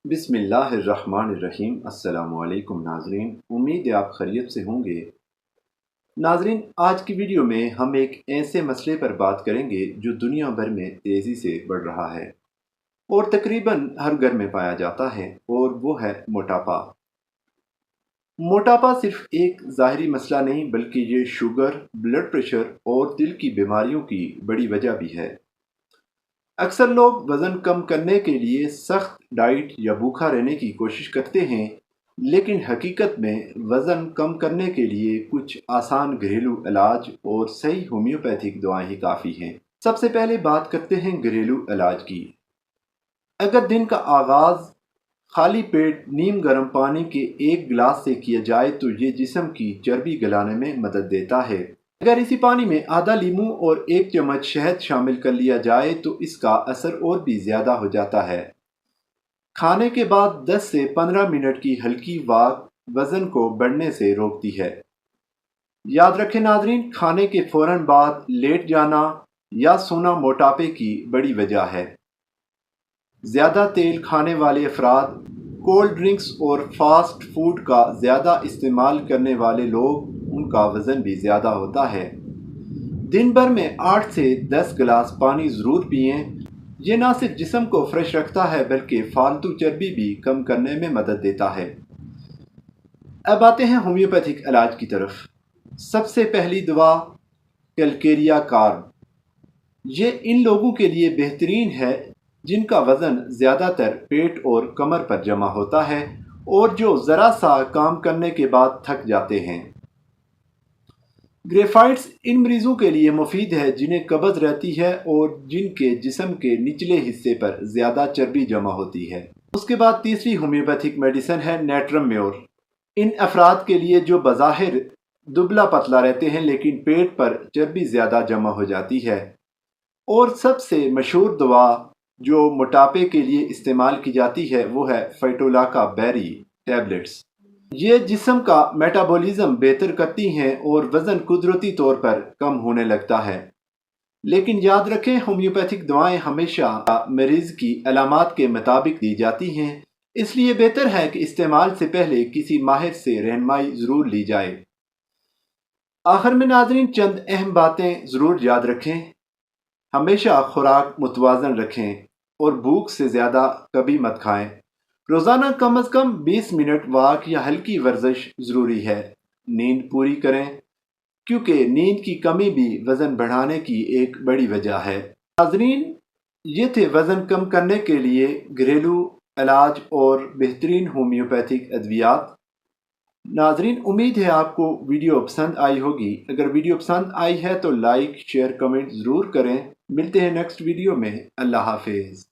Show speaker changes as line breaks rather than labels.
बिस्मिल्लाहिर्रहमानिर्रहीम। अस्सलाम वालेकुम नाजरीन, उम्मीद है आप खैरियत से होंगे। नाजरीन, आज की वीडियो में हम एक ऐसे मसले पर बात करेंगे जो दुनिया भर में तेज़ी से बढ़ रहा है और तकरीबन हर घर में पाया जाता है, और वो है मोटापा। मोटापा सिर्फ एक ज़ाहिरी मसला नहीं, बल्कि ये शुगर, ब्लड प्रेशर और दिल की बीमारियों की बड़ी वजह भी है। अक्सर लोग वज़न कम करने के लिए सख्त डाइट या भूखा रहने की कोशिश करते हैं, लेकिन हकीकत में वज़न कम करने के लिए कुछ आसान घरेलू इलाज और सही होम्योपैथिक दवाएं ही काफ़ी हैं। सबसे पहले बात करते हैं घरेलू इलाज की। अगर दिन का आगाज़ खाली पेट नीम गर्म पानी के एक गिलास से किया जाए तो ये जिस्म की चर्बी गलाने में मदद देता है। अगर इसी पानी में आधा लीमू और एक चम्मच शहद शामिल कर लिया जाए तो इसका असर और भी ज़्यादा हो जाता है। खाने के बाद 10 से 15 मिनट की हल्की वॉक वज़न को बढ़ने से रोकती है। याद रखें नाजरीन, खाने के फ़ौरन बाद लेट जाना या सोना मोटापे की बड़ी वजह है। ज़्यादा तेल खाने वाले अफराद, कोल्ड ड्रिंक्स और फास्ट फूड का ज़्यादा इस्तेमाल करने वाले लोग, उनका वज़न भी ज़्यादा होता है। दिन भर में 8 से 10 गिलास पानी ज़रूर पिएं। ये ना सिर्फ जिस्म को फ्रेश रखता है बल्कि फालतू चर्बी भी कम करने में मदद देता है। अब आते हैं होम्योपैथिक इलाज की तरफ। सबसे पहली दवा कैलकेरिया कार्ब। ये इन लोगों के लिए बेहतरीन है जिनका वज़न ज़्यादातर पेट और कमर पर जमा होता है और जो ज़रा सा काम करने के बाद थक जाते हैं। ग्रेफाइट्स इन मरीजों के लिए मुफीद है जिन्हें कब्ज़ रहती है और जिनके जिस्म के निचले हिस्से पर ज़्यादा चर्बी जमा होती है। उसके बाद तीसरी होम्योपैथिक मेडिसिन है नेट्रम म्योर। इन अफराद के लिए जो बज़ाहिर दुबला पतला रहते हैं लेकिन पेट पर चर्बी ज़्यादा जमा हो जाती है। और सबसे मशहूर दवा जो मोटापे के लिए इस्तेमाल की जाती है वो है फाइटोलाका बेरी टैबलेट्स। ये जिस्म का मेटाबॉलिज्म बेहतर करती हैं और वज़न कुदरती तौर पर कम होने लगता है। लेकिन याद रखें, होम्योपैथिक दवाएं हमेशा मरीज़ की अलामात के मुताबिक दी जाती हैं, इसलिए बेहतर है कि इस्तेमाल से पहले किसी माहिर से रहनुमाई ज़रूर ली जाए। आखिर में नाज़रीन, चंद अहम बातें ज़रूर याद रखें। हमेशा खुराक मुतवाज़न रखें और भूख से ज़्यादा कभी मत खाएं। रोज़ाना कम अज़ कम 20 मिनट वॉक या हल्की वर्जिश ज़रूरी है। नींद पूरी करें, क्योंकि नींद की कमी भी वज़न बढ़ाने की एक बड़ी वजह है। नाज़रीन, ये थे वज़न कम करने के लिए घरेलू इलाज और बेहतरीन होम्योपैथिक अद्वियात। नाज़रीन, उम्मीद है आपको वीडियो पसंद आई होगी। अगर वीडियो पसंद आई है तो लाइक शेयर कमेंट ज़रूर करें। मिलते हैं नेक्स्ट वीडियो में। अल्लाह हाफिज़।